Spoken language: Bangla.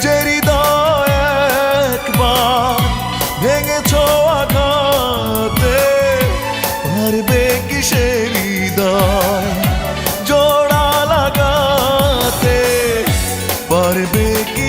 যে হৃদয় একবার ভেঙেছ আঘাতে, পারবে কি সে হৃদয় জোড়া লাগাতে, পারবে কি